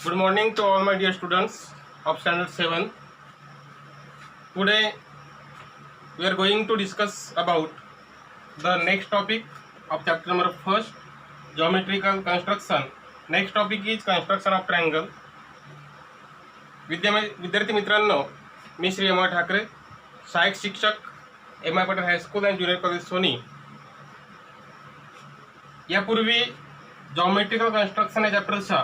Good morning to all my dear students of standard 7. Today we are going to discuss about the next topic of chapter number 1st, geometrical construction. Next topic is construction of triangle. विद्यार्थी मित्रांनो, मी Shri M Thackeray, सहायक शिक्षक M Patel high school and junior college Soni. यापूर्वी geometrical construction या चॅप्टरचा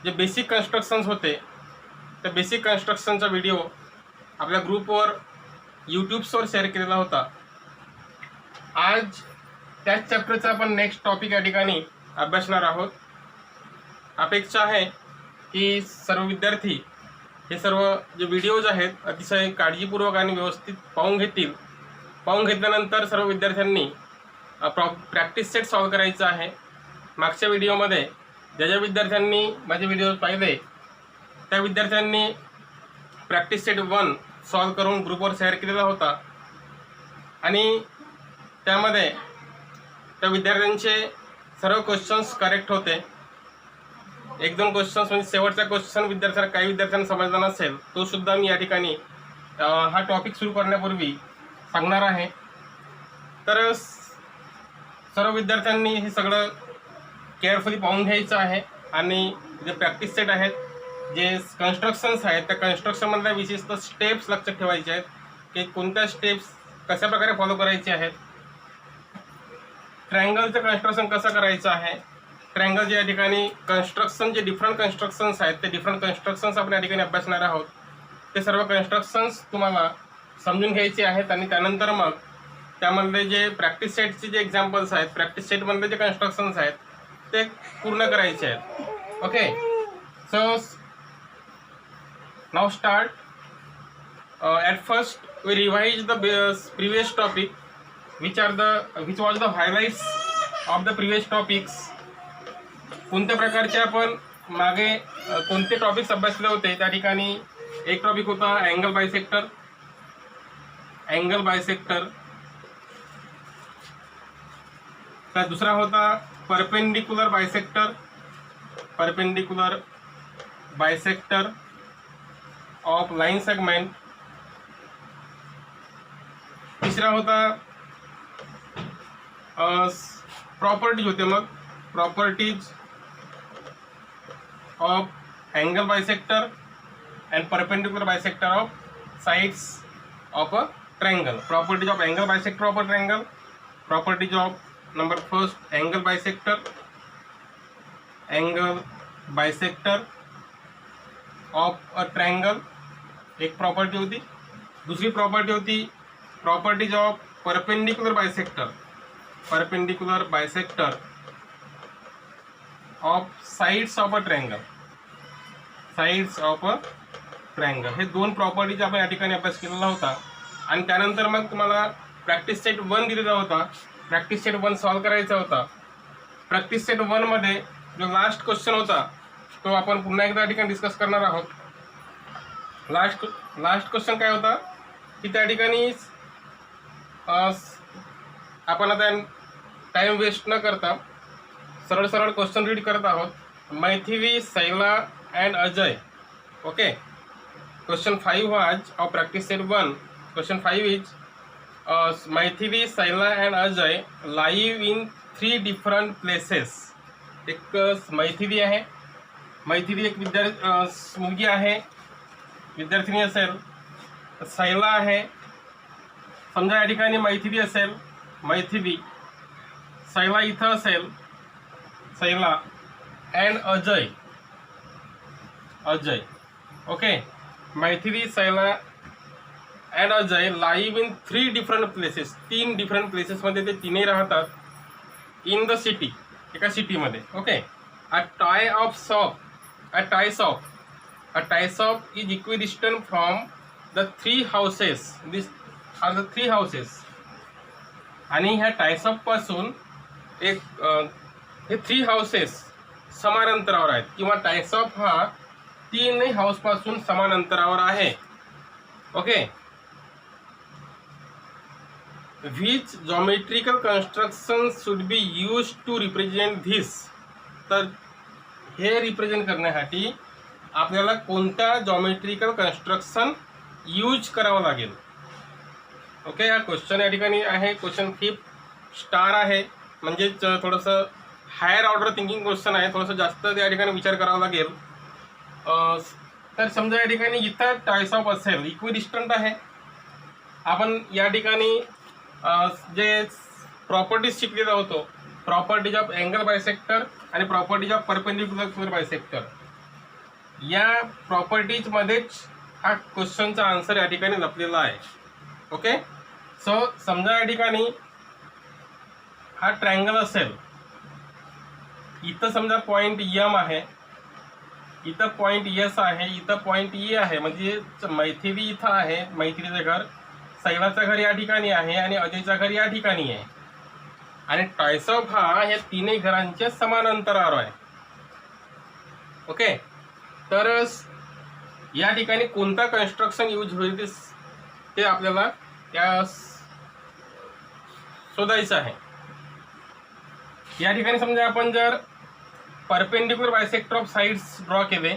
जे basic constructions होते त्या बेसिक कन्स्ट्रक्शनचा व्हिडिओ आपल्या ग्रुपवर यूट्यूबवर शेअर केलेला होता. आज त्याच चॅप्टरचा आपण नेक्स्ट टॉपिक या ठिकाणी अभ्यासणार आहोत. अपेक्षा आहे की सर्व विद्यार्थी हे सर्व जे व्हिडिओज आहेत अतिशय काळजीपूर्वक आणि व्यवस्थित पाहून घेतील. पाहून घेतल्यानंतर सर्व विद्यार्थ्यांनी प्रॅक्टिस सेट सॉल्व करायचा आहे. मागच्या व्हिडिओमध्ये ज्या विद्यार्थ्यांनी माझे व्हिडिओ पाहिले त्या विद्यार्थ्यांनी प्रॅक्टिस सेट 1 सॉल्व करून ग्रुपवर शेअर केलेला होता आणि त्यामध्ये त्या विद्यार्थ्यांचे सर्व क्वेश्चन्स करेक्ट होते. एक दोन क्वेश्चन्स म्हणजे शेवटचा क्वेश्चन काही विद्यार्थ्यांना समजला नसेल तो सुद्धा मी या ठिकाणी हा टॉपिक सुरू करण्यापूर्वी सांगणार आहे. तर सर्व विद्यार्थ्यांनी हे सगळं केअरफुली पाहून घ्यायचं आहे आणि जे प्रॅक्टिस सेट आहेत जे कन्स्ट्रक्शन्स आहेत त्या कन्स्ट्रक्शनमधल्या विशेषतः स्टेप्स लक्षात ठेवायचे आहेत की कोणत्या स्टेप्स कशा प्रकारे फॉलो करायचे आहेत. ट्रायंगलचं कन्स्ट्रक्शन कसं करायचं आहे. ट्रायंगल जे या ठिकाणी कन्स्ट्रक्शन जे डिफरंट कन्स्ट्रक्शन्स आहेत ते डिफरंट कन्स्ट्रक्शन्स आपण या ठिकाणी अभ्यासणार आहोत. ते सर्व कन्स्ट्रक्शन्स तुम्हाला समजून घ्यायचे आहेत आणि त्यानंतर मग त्यामधले जे प्रॅक्टिस सेटचे जे एक्झाम्पल्स आहेत प्रॅक्टिस सेटमधले जे कन्स्ट्रक्शन्स आहेत ते पूर्ण करायचे आहेत. Okay, so now start. At first we revise the previous topic which was the highlights of the previous topics. कोणत्या प्रकारचे आपण मागे कोणते टॉपिक्स अभ्यासले होते. त्या ठिकाणी एक टॉपिक होता अँगल बायसेक्टर. तर दुसरा होता perpendicular bisector of line segment. तिसरा होता प्रॉपर्टीज होते. मग properties of angle bisector and perpendicular bisector of sides of a triangle. Properties of angle bisector of a triangle. Properties of number first angle bisector of a triangle एक property होती. दूसरी property होती properties of perpendicular bisector of sides of a triangle. हे दोन properties आपण या ठिकाणी अभ्यास केलेला होता आणि त्यानंतर मग तुम्हाला प्रॅक्टिस सेट 1 दिलेला होता. प्रॅक्टिस सेट 1 सॉल्व करायचा होता. प्रॅक्टिस सेट 1 मध्ये जो लास्ट क्वेश्चन होता तो आपण पुन्हा एकदा ठिकाणी डिस्कस करणार आहोत. लास्ट क्वेश्चन काय होता की त्या ठिकाणी आपण आता टाइम वेस्ट न करता सरळ क्वेश्चन रीड करत आहोत. Maithili, Shaila and Ajay. Okay, question 5 was of practice set 1. Question 5 is Maithili, Shaila and Ajay live in 3 different places. एक मैथिली आहे. मैथिली एक मुलगी आहे, विद्यार्थिनी असेल. शैला आहे. समजा या ठिकाणी मैथिली असेल, मैथिली. शैला इथं असेल, Shaila and Ajay. Okay, Maithili, Shaila and Ajay live in 3 different places. 3 different प्लेसेसमध्ये ते तिन्ही राहतात इन द सिटी, एका सिटीमध्ये. Okay, a tie shop is equidistant from the 3 houses. This are the 3 houses. आणि ह्या टायशॉपपासून हे 3 हाऊसेस समान अंतरावर आहेत किंवा टायशॉप हा 3 हाऊसपासून समान अंतरावर आहे. Okay, which geometrical construction should be use to represent this. तर हे रिप्रेझेंट करण्यासाठी आपल्याला कोणत्या जॉमेट्रिकल कन्स्ट्रक्शन यूज करावं लागेल. ओके, हा क्वेश्चन या ठिकाणी आहे. क्वेश्चन 5 स्टार आहे, म्हणजेच थोडंसं हायर ऑर्डर थिंकिंग क्वेश्चन आहे. थोडंसं जास्त त्या ठिकाणी विचार करावा लागेल. तर समजा या ठिकाणी इथं टाईप्स ऑफ असेल, इक्विडिस्टंट आहे. आपण या ठिकाणी जे प्रॉपर्टीज शिकलेला होतो, प्रॉपर्टीज ऑफ अँगल बायसेक्टर आणि प्रॉपर्टीज ऑफ परपेंडिक्युलर बायसेक्टर, या प्रॉपर्टीजमध्येच हा क्वेश्चनचा आन्सर या ठिकाणी लपलेला आहे. ओके, सो समजा या ठिकाणी हा ट्रायंगल असेल. इथं समजा पॉईंट एम आहे, इथं पॉईंट एस आहे, इथं पॉईंट ई आहे. म्हणजे मैथिली इथं आहे, मैथिलीचं घर, सैलाचं घर या ठिकाणी आहे आणि अजयचं घर या ठिकाणी आहे. आणि टायसॉप हा या तीनही घरांच्या समान अंतरावर आहे. ओके, तर या ठिकाणी कोणता कन्स्ट्रक्शन यूज होईल ते आपल्याला त्या शोधायचं आहे. या ठिकाणी समजा आपण जर perpendicular bisector of sides draw केले,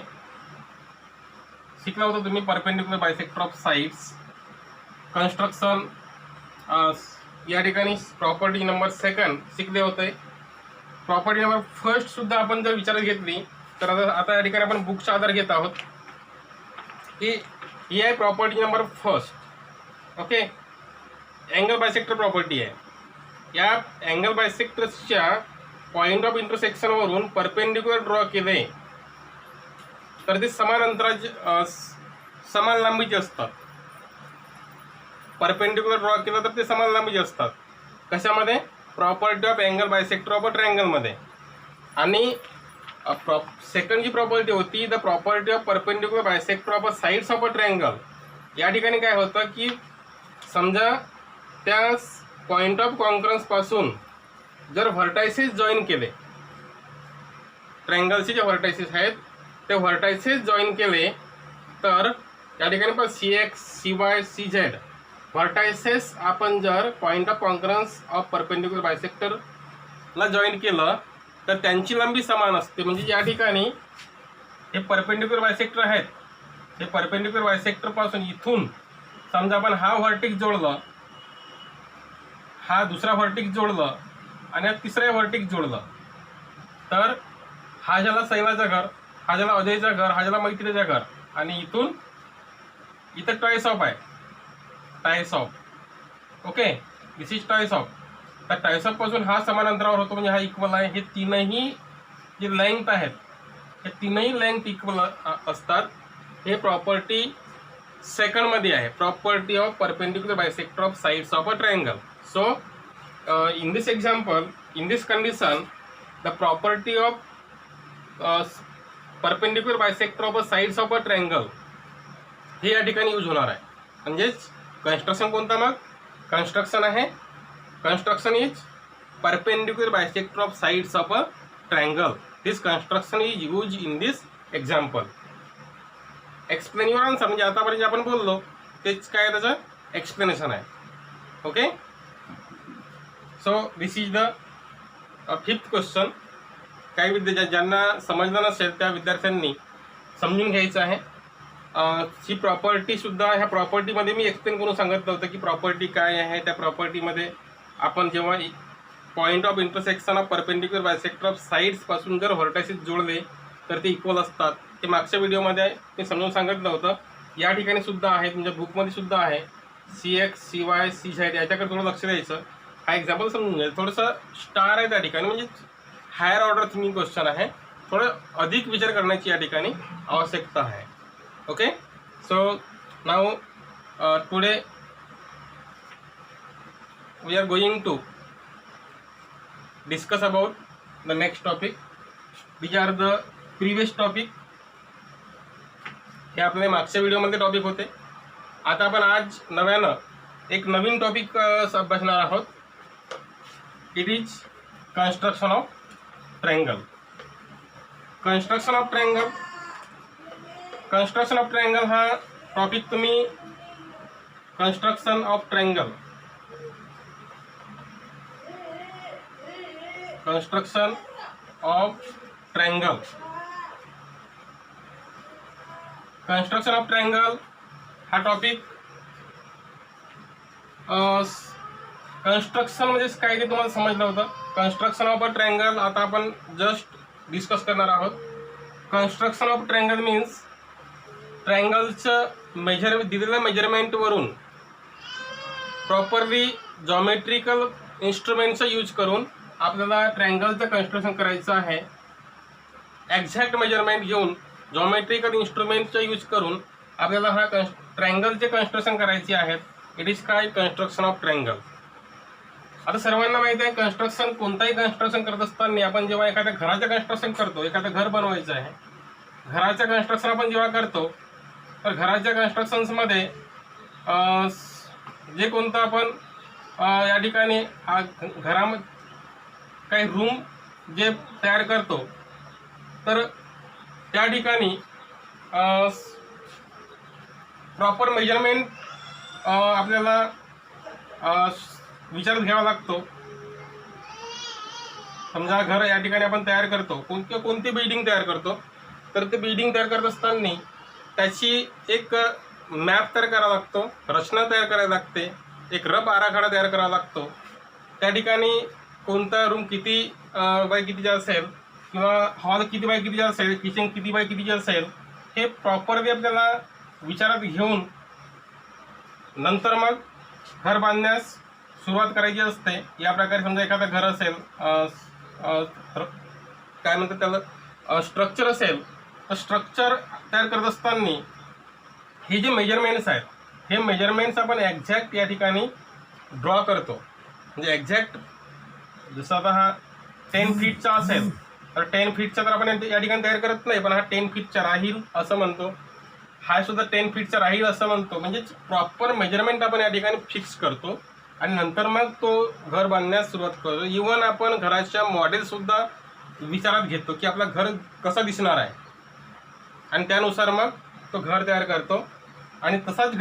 शिकला होता तुम्ही perpendicular bisector of sides construction. या ठिकाणी प्रॉपर्टी नंबर 2 शिकले होते. प्रॉपर्टी नंबर 1 सुद्धा आपण जर विचारात घेतली तर आता या ठिकाणी आपण बुकचा आधार घेत आहोत की ही आहे property number 1. Okay, angle bisector property आहे. या अँगल बायसेक्टर्सच्या पॉईंट ऑफ इंटरसेक्शनवरून परपेंडिक्युलर ड्रॉ केले तर ते समान अंतराचे समान लांबीचे असतात. परपेंडिक्युलर ड्रॉ केलं तर ते समान लांबीचे असतात. कशामध्ये? Property of angle bisector of a ट्रायंगलमध्ये. आणि सेकंड जी प्रॉपर्टी होती, the property of perpendicular bisector of a sides of a triangle. या ठिकाणी काय होतं की समजा त्या पॉईंट ऑफ कॉन्करन्सपासून जर व्हर्टायसेस जॉईन केले, ट्रायंगलचे जे व्हर्टायसेस आहेत ते व्हर्टायसेस जॉईन केले तर या ठिकाणी पण CX, CY, CZ व्हर्टायसेस आपण जर point of concurrence of perpendicular बायसेक्टरला जॉईन केलं तर त्यांची लांबी समान असते. म्हणजे या ठिकाणी हे परपेंडिक्युलर बायसेक्टर आहेत, हे परपेंडिक्युलर बायसेक्टरपासून इथून समजा आपण हा व्हर्टिक्स जोडलं, हा दुसरा व्हर्टिक्स जोडलं आणि हा तिसरा व्हर्टिक्स जोडलं तर हा झाला सैलाचं घर, हा झाला अजयचं घर, हा झाला मैत्रीचं घर आणि इथून इथं टायसॉप आहे, टायसॉप. Okay, this is टायसॉप. तर टायसॉपपासून हा समान अंतरावर होतो म्हणजे हा इक्वल आहे. हे तीनही जे लेंथ आहेत हे तीनही लेंथ इक्वल असतात. हे प्रॉपर्टी सेकंडमध्ये आहे, property of perpendicular bisector of sides of a triangle. So in this example, in this condition, the property of perpendicular bisector of a sides of a triangle हे या ठिकाणी use होणार आहे. म्हणजेच construction कोणता मग? कन्स्ट्रक्शन आहे, construction is perpendicular bisector of sides of a triangle. This construction is use in this example. Explain your answer. म्हणजे आतापर्यंत आपण बोललो तेच काय त्याचं एक्सप्लेनेशन आहे. Okay, so this is the 5th question. काही विद्यार्थी ज्यांना समजलं नसेल त्या विद्यार्थ्यांनी समजून घ्यायचं आहे. ही प्रॉपर्टीसुद्धा ह्या प्रॉपर्टीमध्ये मी एक्सप्लेन करून सांगितलं होतं की प्रॉपर्टी काय आहे. त्या प्रॉपर्टीमध्ये आपण जेव्हा point of intersection of perpendicular bisector of साइड्सपासून जर व्हर्टायसेस जोडले तर ते इक्वल असतात. ते मागच्या व्हिडिओमध्ये मी समजून सांगितलं होतं. या ठिकाणी सुद्धा आहे, तुमच्या बुकमध्ये सुद्धा आहे. CX, CY, CZ याच्याकडे थोडं लक्ष द्यायचं. हा एक्झाम्पल समजून घ्यायचं. थोडंसं स्टार आहे त्या ठिकाणी, म्हणजे हायर ऑर्डर थिंकिंग क्वेश्चन आहे. थोडं अधिक विचार करण्याची या ठिकाणी आवश्यकता आहे. Okay, so now today we are going to discuss about the next topic. These are the previous topic. हे आपले मागच्या व्हिडिओमध्ये टॉपिक होते. आता आपण आज नव्यानं एक नवीन टॉपिक अभ्यासणार आहोत. It is construction of triangle. Construction of triangle, construction of triangle हा टॉपिक तुम्ही construction of triangle construction of triangle. Construction of triangle हा टॉपिक कन्स्ट्रक्शन म्हणजे काय ते तुम्हाला समजलं होतं. कन्स्ट्रक्शन ऑफ अ ट्रायंगल आता आपण जस्ट डिस्कस करणार आहोत. कन्स्ट्रक्शन ऑफ ट्रायंगल मीन्स ट्रायंगलचं दिलेल्या मेजरमेंटवरून प्रॉपरली जॉमेट्रिकल इन्स्ट्रुमेंटचा यूज करून आपल्याला ट्रायंगलचं कन्स्ट्रक्शन करायचं आहे. एक्झॅक्ट मेजरमेंट घेऊन जॉमेट्रिकल इन्स्ट्रुमेंटचा यूज करून आपल्याला हा ट्रायंगलचे कन्स्ट्रक्शन करायचे आहेत. इट इज काय कन्स्ट्रक्शन ऑफ ट्रायंगल. आता सर्वांना माहिती आहे कन्स्ट्रक्शन कोणताही कन्स्ट्रक्शन करत असताना आपण जेव्हा एखाद्या घराचं कन्स्ट्रक्शन करतो, एखादं घर बनवायचं आहे, घराचं कन्स्ट्रक्शन आपण जेव्हा करतो तर घराच्या कन्स्ट्रक्शन्समध्ये जे कोणतं आपण या ठिकाणी घरामध्ये काही रूम जे तयार करतो तर त्या ठिकाणी प्रॉपर मेजरमेंट आपल्याला विचारात घ्यावा लागतो. समजा घर या ठिकाणी आपण तयार करतो, कोणती बिल्डिंग तयार करतो तर ते बिल्डिंग तयार करत असताना त्याची एक मॅप तयार करावा लागतो, रचना तयार करावी लागते, एक रफ आराखडा तयार करावा लागतो. त्या ठिकाणी कोणता रूम किती बाय कितीचा असेल किंवा हॉल किती बाय कितीचा असेल, किचन किती बाय कितीचे असेल हे प्रॉपरली आपल्याला विचारात घेऊन नंतर मग घर बांधण्यास सुरुवात करायची असते. या प्रकारे समजा एखादं घर असेल, काय म्हणतात त्याला, स्ट्रक्चर असेल तर स्ट्रक्चर तयार करत असताना हे जे मेजरमेंट्स आहेत हे मेजरमेंट्स आपण एक्झॅक्ट या ठिकाणी ड्रॉ करतो. म्हणजे एक्झॅक्ट जसं आता हा 10 फीटचा असेल तर 10 फीटचा तर आपण या ठिकाणी तयार करत नाही, पण हा 10 फीटचा राहील असं म्हणतो, हा सुद्धा 10 फीटचा राहील असं म्हणतो. म्हणजे प्रॉपर मेजरमेंट आपण या ठिकाणी फिक्स करतो आणि नंतर मग तो घर बांधण्यास सुरुवात करतो. इवन आपण घराच्या मॉडेलसुद्धा विचारात घेतो की आपलं घर कसं दिसणार आहे आणि त्यानुसार मग तो घर तयार करतो आणि तसाच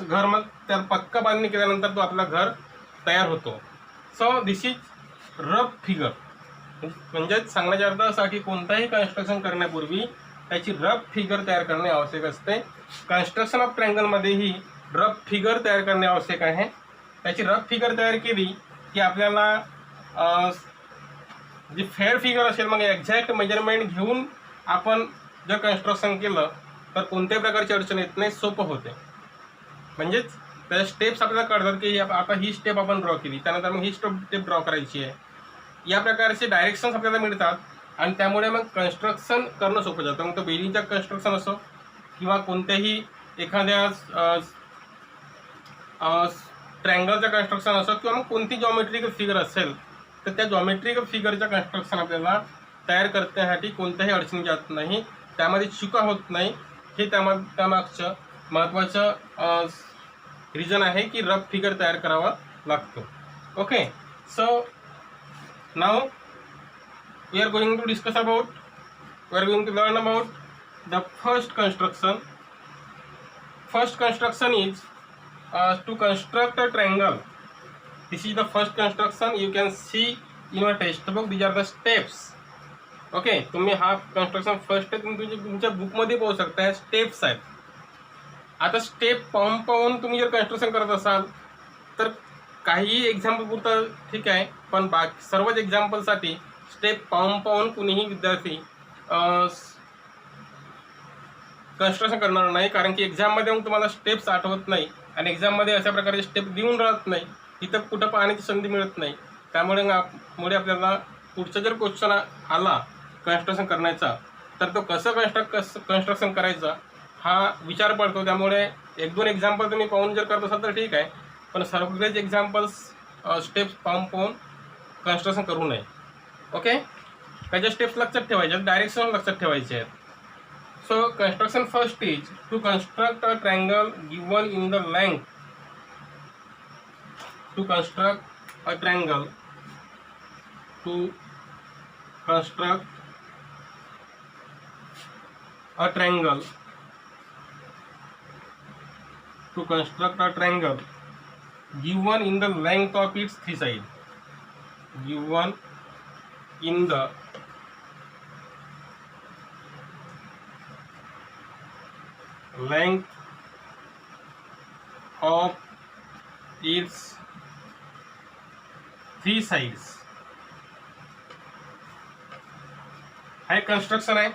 घर मग त्या पक्का बांधणी केल्यानंतर तो आपला घर तयार होतो. So this is rough figure. म्हणजेच सांगण्याचा अर्थ असा की कोणताही कन्स्ट्रक्शन करण्यापूर्वी त्याची रफ फिगर तयार करणे आवश्यक असते. कन्स्ट्रक्शन ऑफ ट्रायंगलमध्येही रफ फिगर तयार करणे आवश्यक आहे. त्याची रफ फिगर तयार केली की आपल्याला जी फेअर फिगर असेल मग एक्झॅक्ट मेजरमेंट घेऊन आपण जर कन्स्ट्रक्शन केलं तर कोणत्याही प्रकारची अडचण येत नाही, सोपं होते. म्हणजेच त्या स्टेप्स आपल्याला कळतात की आता ही स्टेप आपण ड्रॉ केली, त्यानंतर मग ही स्टेप ड्रॉ करायची आहे. या प्रकारचे डायरेक्शन्स आपल्याला मिळतात आणि त्यामुळे मग कन्स्ट्रक्शन करणं सोपं जातं. मग तो बिल्डिंगचं कन्स्ट्रक्शन असो किंवा कोणत्याही एखाद्या ट्रायंगलचं कन्स्ट्रक्शन असो किंवा मग कोणती जॉमेट्रिकल फिगर असेल तर त्या जॉमेट्रिकल फिगरचं कन्स्ट्रक्शन आपल्याला तयार करण्यासाठी कोणत्याही अडचणी जात नाही, त्यामध्ये चुका होत नाही. हे त्यामागचं महत्त्वाचं रिझन आहे की रफ फिगर तयार करावा लागतो. Okay, so now we are going to discuss about, we are going to learn about the first construction. First construction is to construct a triangle. This is the first construction. You can see in your textbook. These are the steps. Okay, तुम्ही हा construction first तुमच्या बुकमध्ये पाहू शकता. ह्या steps आहेत. आता step पाहून तुम्ही जर कन्स्ट्रक्शन करत असाल तर काही एक्झाम्पल पुरतं ठीक आहे, पण बाकी सर्वच एक्झाम्पलसाठी स्टेप पाहून कुणीही विद्यार्थी कन्स्ट्रक्शन करणार नाही. कारण की एक्झाममध्ये मग तुम्हाला स्टेप्स आठवत नाही आणि एक्झाममध्ये अशा प्रकारचे स्टेप देऊन राहत नाही, इथं कुठं पाहण्याची संधी मिळत नाही. त्यामुळे आपल्याला पुढचा जर क्वेश्चन आला कन्स्ट्रक्शन करण्याचा तर तो कसं कन्स्ट्रक्शन करायचा हा विचार पडतो. त्यामुळे 1-2 एक्झाम्पल तुम्ही पाहून जर करत असाल तर ठीक आहे, पण सगळेच एक्झाम्पल्स स्टेप्स पाहून कन्स्ट्रक्शन करू नये. ओके, त्याच्या स्टेप्स लक्षात ठेवायच्या, डायरेक्शन लक्षात ठेवायचे आहेत. So construction first is to construct a triangle given in the length. To construct a triangle, to construct a triangle, to construct a triangle given in the length of its three sides, given in the length of its three sides. हा एक construction आहे.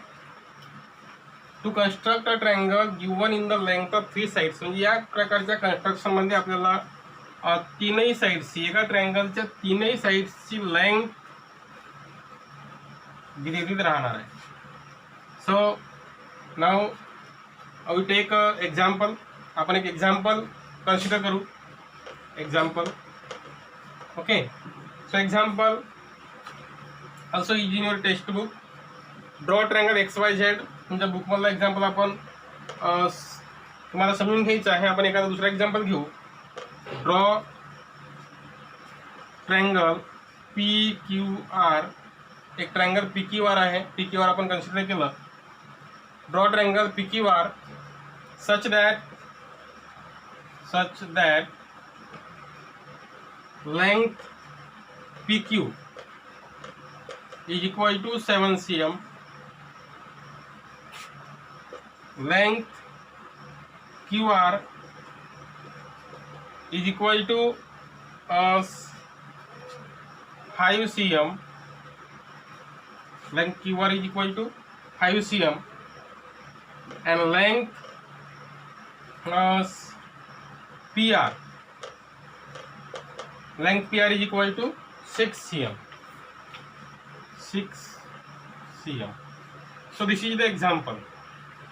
To construct a triangle given in the length of three sides. म्हणजे या प्रकारच्या construction मध्ये आपल्याला तीनही साइड्सची, एका ट्रायंगलच्या तीनही साइड्सची लेंथ दिलेली राहणार आहे. So now we take example. आपण एक एक्झाम्पल कन्सिडर करू. Example. Okay. So example also is in your textbook. Draw triangle XYZ. तुमच्या बुकमधला एक्झाम्पल आपण तुम्हाला समजून घ्यायचं आहे. आपण एखादा दुसरा एक्झाम्पल घेऊ. Draw triangle PQR. एक ट्रायंगल PQR आहे. PQR आपण कन्सिडर केलं. Draw triangle PQR such that length PQ is equal to 7 cm. Length QR is equal to 5 cm. Length QR is equal to 5 cm and length PR. Length PR is equal to 6 cm. 6 cm. So this is the example.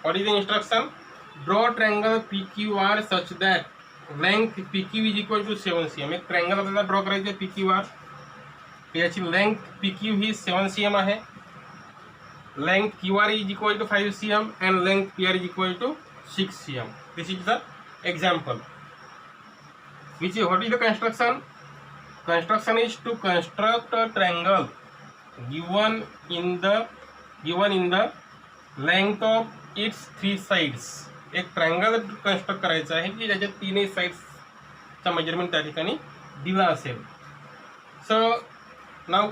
What is the instruction? Draw triangle PQR such that length PQ is equal to 7 cm. एक triangle आपल्याला draw करायचे PQR. याची length PQ ही 7 cm आहे. Length QR is equal to 5 cm and length PR is equal to 6 cm. This is the example. What is the construction? Construction is to construct a triangle given in the length of its three sides. एक triangle construct करायचं आहे की ज्याच्या तीनही साइड्सचा measurement त्या ठिकाणी दिला असेल. So now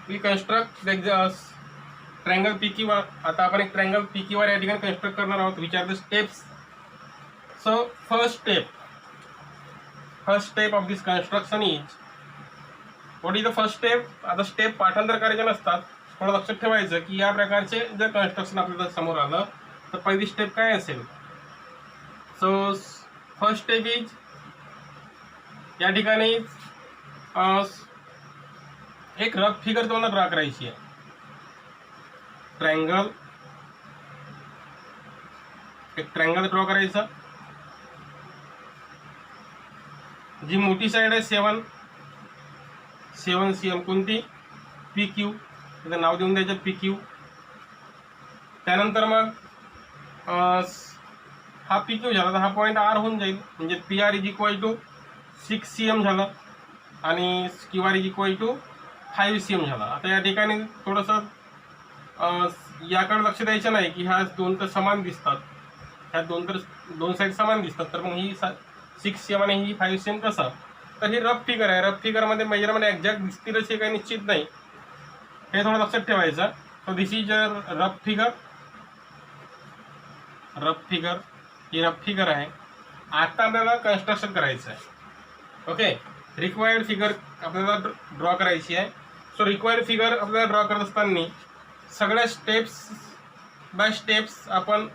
we construct triangle PQR. आता आपण एक ट्रायंगल PQR या ठिकाणी कन्स्ट्रक्ट करणार आहोत. Which are the steps? So first step of this construction is, what is the first step? आता स्टेप पाठांतर करायचे नसतात. थोडं लक्षात ठेवायचं की या प्रकारचे जर कन्स्ट्रक्शन आपल्याला समोर आलं तर पहिली स्टेप काय असेल. सो फर्स्ट स्टेप इज, या ठिकाणी एक रफ फिगर तुम्हाला ड्रॉ करायची आहे. ट्रायंगल, एक ट्रायंगल ड्रॉ करायचा. जी मोठी साईड आहे 7 cm. कोणती? PQ. त्याचं नाव देऊन द्यायचं PQ. त्यानंतर मग हा PQ झाला तर हा पॉईंट R होऊन जाईल. म्हणजे PR is equal to 6 cm झालं आणि QR is equal to 5 cm झाला. आता या ठिकाणी थोडंसं याकडे लक्ष द्यायचं नाही की ह्या दोन तर समान दिसतात, ह्या दोन साईड समान दिसतात, तर मग ही 6 cm आणि ही 5 cm कसं? तर ही रफ फिगर आहे. रफ फिगरमध्ये मेजरमेंट एक्झॅक्ट दिसतीलच हे काही निश्चित नाही, हे थोडं लक्षात ठेवायचं. So this is rough figure. He rough figure आहे. आता आपल्याला कन्स्ट्रक्शन करायचं आहे. ओके. रिक्वायर्ड फिगर आपल्याला ड्रॉ करायची आहे. सो रिक्वायर्ड फिगर आपल्याला ड्रॉ करत असताना सगळ्या स्टेप्स बाय स्टेप्स आपण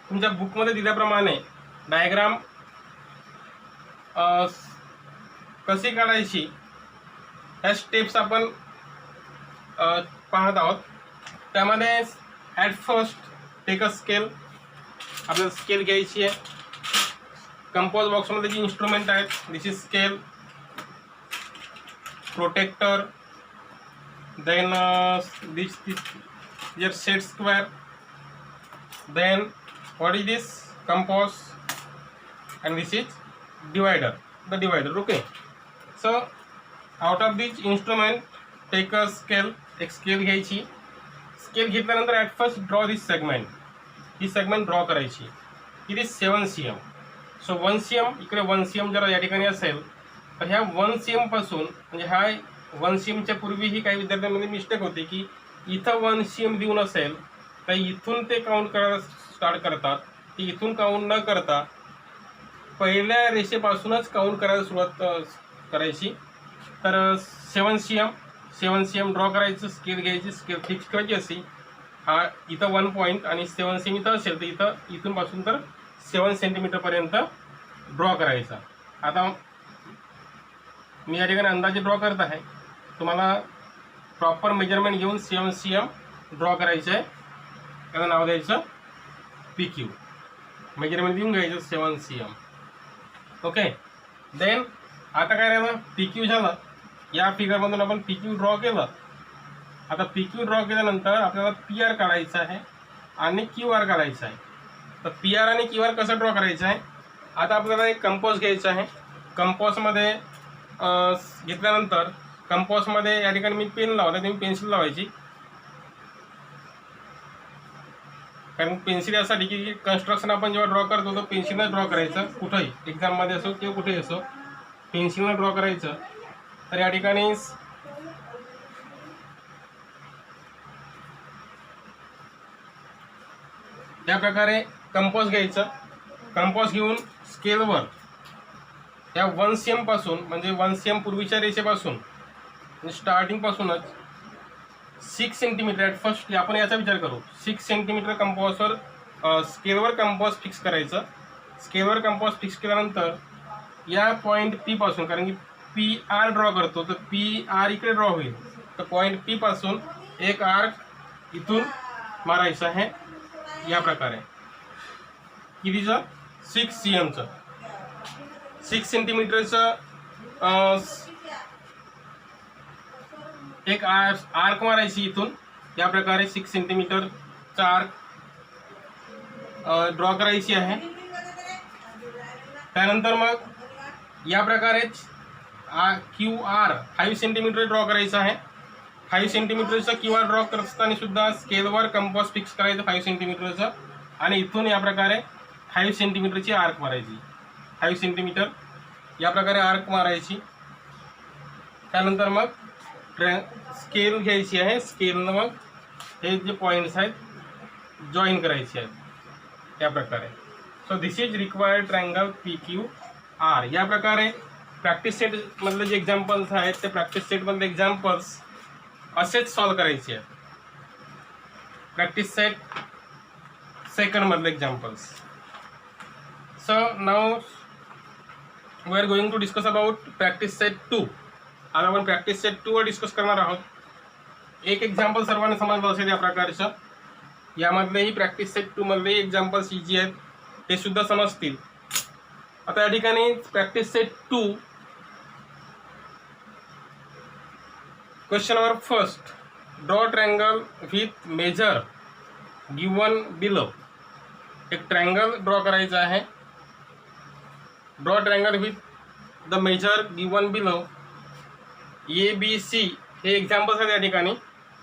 तुमच्या बुकमध्ये दिल्याप्रमाणे डायग्राम कशी काढायची ह्या स्टेप्स आपण पाहत आहोत. त्यामध्ये at first take a scale. आपल्याला स्केल घ्यायची आहे. कंपोज बॉक्समध्ये जी इन्स्ट्रुमेंट आहेत, this is scale, protractor, then this your set square, then what is this? Compass, and this is divider, the divider. Okay, so out of this instrument take a scale. एक scale घ्यायची. Scale घेतल्यानंतर at first draw this segment. He segment draw करायची. किती? 7 cm. So 1 cm, इकडे 1 cm जर या ठिकाणी असेल तर ह्या 1 cm पासून म्हणजे हा 1 CMच्या पूर्वीही काही विद्यार्थ्यांमध्ये मिस्टेक होते की इथं 1 CM देऊन असेल तर इथून ते काउंट करायला स्टार्ट करतात, की इथून काउंट न करता पहिल्या रेषेपासूनच काउंट करायला सुरुवात करायची. तर 7 CM ड्रॉ करायचं, स्केल घ्यायची, स्केल फिक्स करायची अशी. हा इथं 1 पॉईंट आणि 7 CM इथं असेल तर इथून पासून तर 7 सेंटीमीटरपर्यंत ड्रॉ करायचा. आता मी या ठिकाणी अंदाजे ड्रॉ करत आहे, तुम्हाला प्रॉपर मेजरमेंट घेऊन 7 CM ड्रॉ करायचं आहे. त्याचं नाव द्यायचं PQ, मेजरमेंट देऊन घ्यायचं 7 CM. ओके. देन आता काय राहिलं, PQ झालं. या फिगरमधून आपण PQ ड्रॉ केलं. आता PQ ड्रॉ केल्यानंतर आपल्याला PR काढायचं आहे आणि QR काढायचं आहे. तर PR आणि QR कसं ड्रॉ करायचं आहे, आता आपल्याला एक कंपॉस घ्यायचं आहे. कंपॉसमध्ये घेतल्यानंतर कंपॉसमध्ये या ठिकाणी मी पेन लावला, तुम्ही पेन्सिल लावायची. कारण पेन्सिल यासाठी की कन्स्ट्रक्शन आपण जेव्हा ड्रॉ करतो तर पेन्सिलनं ड्रॉ करायचं, कुठंही एक्झाममध्ये असो किंवा कुठेही असो पेन्सिलनं ड्रॉ करायचं. तर या ठिकाणी या प्रकारे कंपॉस घ्यायचं. कंपॉस घेऊन स्केलवर या 1 CM पासून म्हणजे 1 CM पूर्वीच्या रेषेपासून म्हणजे स्टार्टिंगपासूनच 6 सेंटीमीटर ॲट फर्स्ट आपण याचा विचार करू. 6 सेंटीमीटर कंपॉसवर स्केलवर कंपॉस फिक्स करायचं. स्केलवर कंपॉस फिक्स केल्यानंतर या पॉईंट P पासून, कारण की PR ड्रॉ करतो तर PR इकडे ड्रॉ होईल, तर पॉईंट P पासून एक आर्क इथून मारायचं आहे या प्रकारे. कितीचं, 6 CMचं, 6 सेंटीमीटरचं एक आर्क मारायची इथून या प्रकारे. 6 सेंटीमीटरचा आर्क ड्रॉ करायची आहे. त्यानंतर मग या प्रकारेच QR 5 सेंटीमीटर ड्रॉ करायचं आहे. 5 सेंटीमीटरचं QR ड्रॉ करत असताना सुद्धा स्केलवर कंपॉस फिक्स करायचं 5 सेंटीमीटरचं आणि इथून या प्रकारे 5 सेंटीमीटरची आर्क मारायची. 5 सेंटीमीटर या प्रकारे आर्क मारायची. त्यानंतर मग स्केल घ्यायची आहे. स्केलनं मग हे जे पॉईंट्स आहेत जॉईन करायचे आहेत या प्रकारे. So this is required triangle PQR. या प्रकारे प्रॅक्टिस सेटमधले जे एक्झाम्पल्स आहेत ते प्रॅक्टिस सेटमधले एक्झाम्पल्स असेच सॉल्व करायचे आहेत. प्रॅक्टिस सेट सेकंडमधले examples. So now we are going to discuss about practice set 2. आज आपण प्रॅक्टिस सेट 2 वर डिस्कस करणार आहोत. एक एक्झाम्पल सर्वांना समजलं असेल या प्रकारचं. यामधलेही प्रॅक्टिस सेट 2 मधलेही एक्झाम्पल्स इजी आहेत, ते सुद्धा समजतील. आता या ठिकाणी practice set 2 question number first, draw triangle with measure given below. एक ट्रायंगल ड्रॉ करायचा आहे. Draw triangle with the measure given below. ABC हे एक्झाम्पल्स आहेत या ठिकाणी.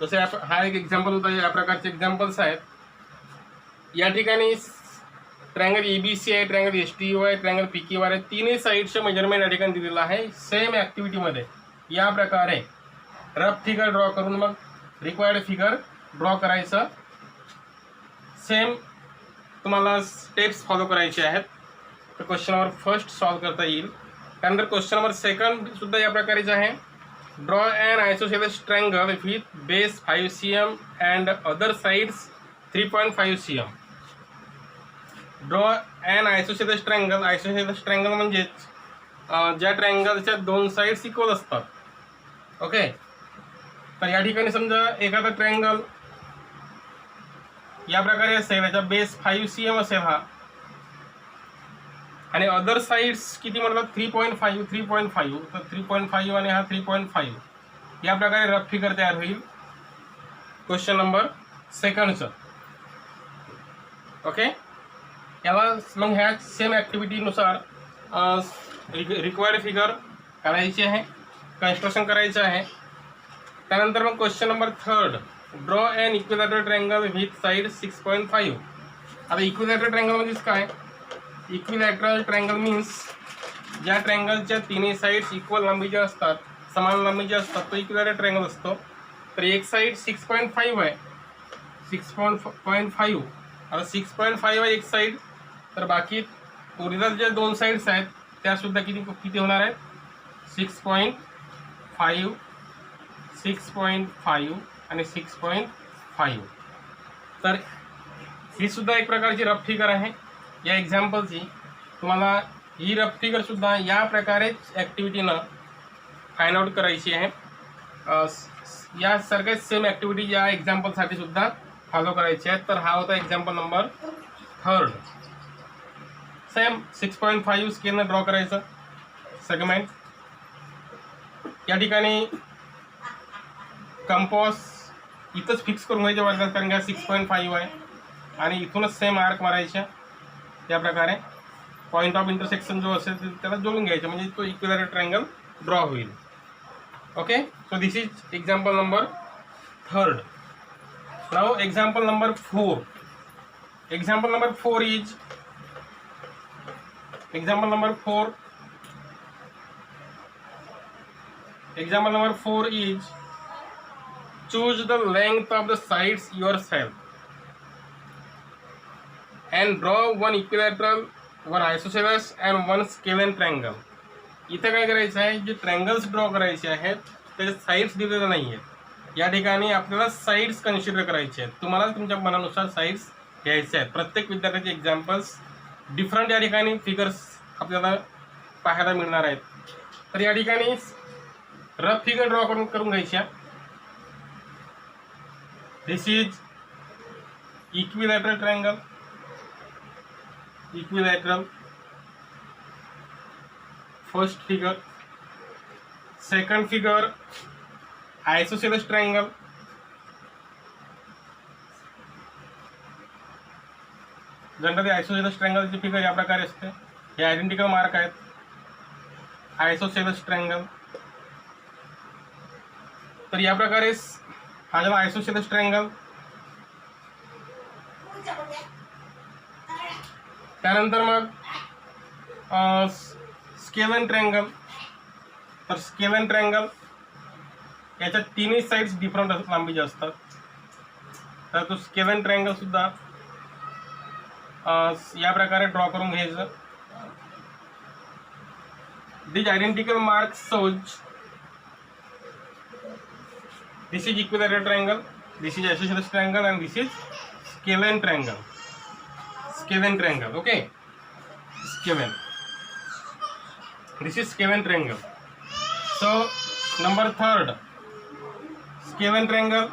जसे हा एक एक्झाम्पल होता, या प्रकारचे एक्झाम्पल्स आहेत. या ठिकाणी ट्रायंगल ABC आहे, ट्रायंगल STU आहे, ट्रायंगल PQR आहे. तिन्ही साईडचे मेजरमेंट या ठिकाणी दिलेलं आहे. सेम ॲक्टिव्हिटीमध्ये या प्रकारे रफ फिगर ड्रॉ करून मग रिक्वायर्ड फिगर ड्रॉ करायचं. सेम तुम्हाला स्टेप्स फॉलो करायचे आहेत. तर क्वेश्चन नंबर फर्स्ट सॉल्व करता येईल. त्यानंतर क्वेश्चन नंबर सेकंड सुद्धा या प्रकारेच आहे. Draw and isosceles triangle with base 5 CM and other sides 3.5 CM. Draw and isosceles triangle. Isosceles triangle म्हणजेच ज्या ट्रायंगलच्या 2 साईड्स इक्वल असतात. ओके. तर या ठिकाणी समजा एखादा ट्रायंगल या प्रकारे असेल, याचा बेस 5 CM असेल हा, आणि अदर साईड्स किती म्हटलं 3.5. तर 3.5 आणि हा 3.5 या प्रकारे रफ फिगर तयार होईल क्वेश्चन नंबर सेकंडचं. ओके. याला मग ह्या सेम ॲक्टिव्हिटीनुसार रिक्वायर्ड फिगर काढायची आहे, कन्स्ट्रक्शन करायचं आहे. त्यानंतर मग question number third, draw and equilateral triangle with side 6.5. आता इक्विलॅटरल ट्रायंगल म्हणजेच काय? इक्विलॅटरल ट्रायंगल मीन्स ज्या ट्रायंगलच्या तिन्ही साईड्स इक्वल लांबीच्या असतात समान लांबीचे असतात तो इक्विलॅटरल ट्रायंगल असतो. तर एक साईड 6.5 आहे, 6.5. आता 6.5 आहे एक साईड, तर बाकी ओरिजिनल जे दोन साईड्स आहेत त्या सुद्धा किती किती होणार आहेत? 6.5, 6.5 आणि 6.5. तर ही सुद्धा एक प्रकारची रफ फिगर आहे या एक्झाम्पलची. तुम्हाला ही रफ फिगर सुद्धा या प्रकारेच ॲक्टिव्हिटीनं फाइंड आउट करायची आहे. या सगळ्याच सेम ॲक्टिव्हिटी या एक्झाम्पलसाठी सुद्धा फॉलो करायची आहेत. तर हा होता एक्झाम्पल नंबर 3. सेम 6.5 स्केलनं ड्रॉ करायचं सेगमेंट. या ठिकाणी कंपॉस इथंच फिक्स करून घ्यायचे वर्गात, कारण का 6.5 आहे आणि इथूनच सेम आर्क मारायच्या. त्या प्रकारे पॉईंट ऑफ इंटरसेक्शन जो असेल त्याला जोडून घ्यायचं, म्हणजे तो इक्विलॅटरल ट्रायंगल ड्रॉ होईल. Okay, so this is example number 3. Now example number 4. Example number 4 is example number 4 is choose the length of the sides yourself and draw one equilateral, one isosceles and one scalene triangle. इथे काय करायचं आहे, जे triangles draw करायचे आहेत त्याचे sides दिलेले नाही आहेत. या ठिकाणी आपल्याला साईड्स कन्सिडर करायचे आहेत. तुम्हाला तुमच्या मनानुसार साईड्स घ्यायचे आहेत. प्रत्येक विद्यार्थ्याचे एक्झाम्पल्स डिफरंट या ठिकाणी फिगर्स आपल्याला पाहायला मिळणार आहेत. तर या ठिकाणी रफ फिगर ड्रॉ करून घ्यायच्या. This is equilateral triangle, equilateral first figure. Second figure isosceles triangle. Generally isosceles ट्रायंगलची फिगर या प्रकारे असते. हे आयडेंटिकल मार्क आहेत आयसोसेलेस ट्रायंगल. तर या प्रकारे हा झाला आयसोसेलेस ट्रायंगल. त्यानंतर मग स्केलन ट्रायंगल. तर स्केलन ट्रायंगल याच्या तिन्ही साईड्स डिफरंट लांबीचे असतात. तर तो स्केलन ट्रायंगल सुद्धा या प्रकारे ड्रॉ करून घ्यायचं. This identical mark shows this is equilateral triangle, this is isosceles triangle and this is scalene triangle. Scalene triangle, okay? Scalene. This is scalene triangle. So number 3, scalene triangle,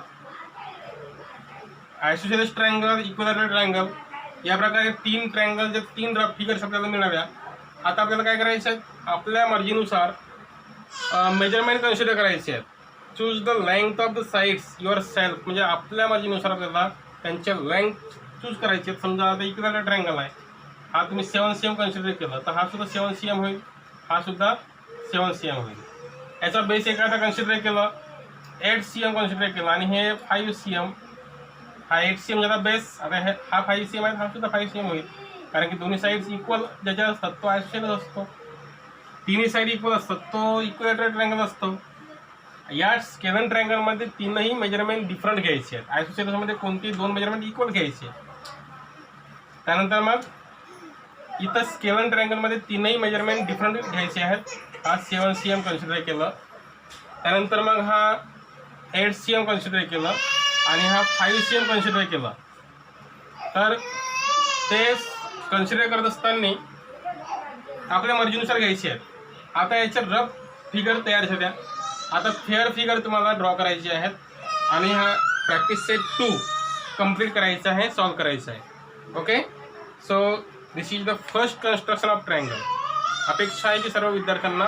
isosceles triangle, equilateral triangle. या प्रकारे 3 triangle जे 3 rough figures आपल्याला मिळाल्या. आता आपल्याला काय करायचं आहे, आपल्या मर्जीनुसार मेजरमेंट कन्सिडर करायचे आहेत. Choose the length of the sides your self, म्हणजे आपल्या मर्जीनुसार आपल्याला त्यांच्या लेंथ चूज करायचे आहेत. समजा आता इक्विलॅटरल ट्रायंगल आहे, हा तुम्ही 7 cm कन्सिडर केलं तर हा सुद्धा 7 cm होईल, हा सुद्धा 7 cm होईल. याचा बेस एखादा कन्सिडर केलं 8 cm कन्सिडर केलं आणि हे 5 cm, हा 8 cm ज्याचा बेस. आता हे हा 5 cm आहे, हा सुद्धा 5 cm होईल, कारण की दोन्ही साईड्स इक्वल ज्याच्या असतात तो आयसोसेलेस असतो. तिन्ही साईड इक्वल असतात तो इक्विलॅटरल ट्रायंगल असतो. या स्केलन ट्रायंगलमध्ये तीनही मेजरमेंट डिफरंट घ्यायचे आहेत. आयसोसेलेसमध्ये कोणती 2 मेजरमेंट इक्वल घ्यायचे. त्यानंतर मग इथं स्केलन ट्रायंगलमध्ये तीनही मेजरमेंट डिफरंट घ्यायचे आहेत. हा 7 cm कन्सिडर केलं, त्यानंतर मग हा 8 cm कन्सिडर केलं आणि हा 5 cm कन्सिडर केलं. तर ते कन्सिडर करत असताना आपल्या मर्जीनुसार घ्यायचे आहेत. आता याच्या रफ फिगर तयार झाल्या. आता फेअर फिगर तुम्हाला ड्रॉ करायची आहेत आणि हा प्रॅक्टिस सेट 2 कंप्लीट करायचा आहे, सॉल्व करायचा आहे. Okay, so this is the first construction of triangle. अपेक्षा आहे की सर्व विद्यार्थ्यांना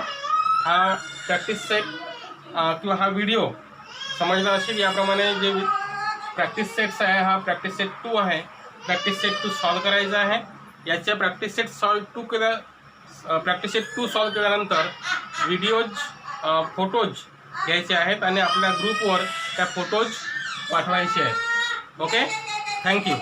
हा प्रॅक्टिस सेट किंवा हा व्हिडिओ समजला असेल. याप्रमाणे जे प्रॅक्टिस सेट्स आहे, हा प्रॅक्टिस सेट 2 आहे. प्रॅक्टिस सेट 2 सॉल्व करायचा आहे. याच्या practice set practice set 2 solve केल्यानंतर व्हिडिओज फोटोज घ्यायचे आहेत आणि आपल्या ग्रुपवर त्या फोटोज पाठवायचे आहेत. Okay, thank you.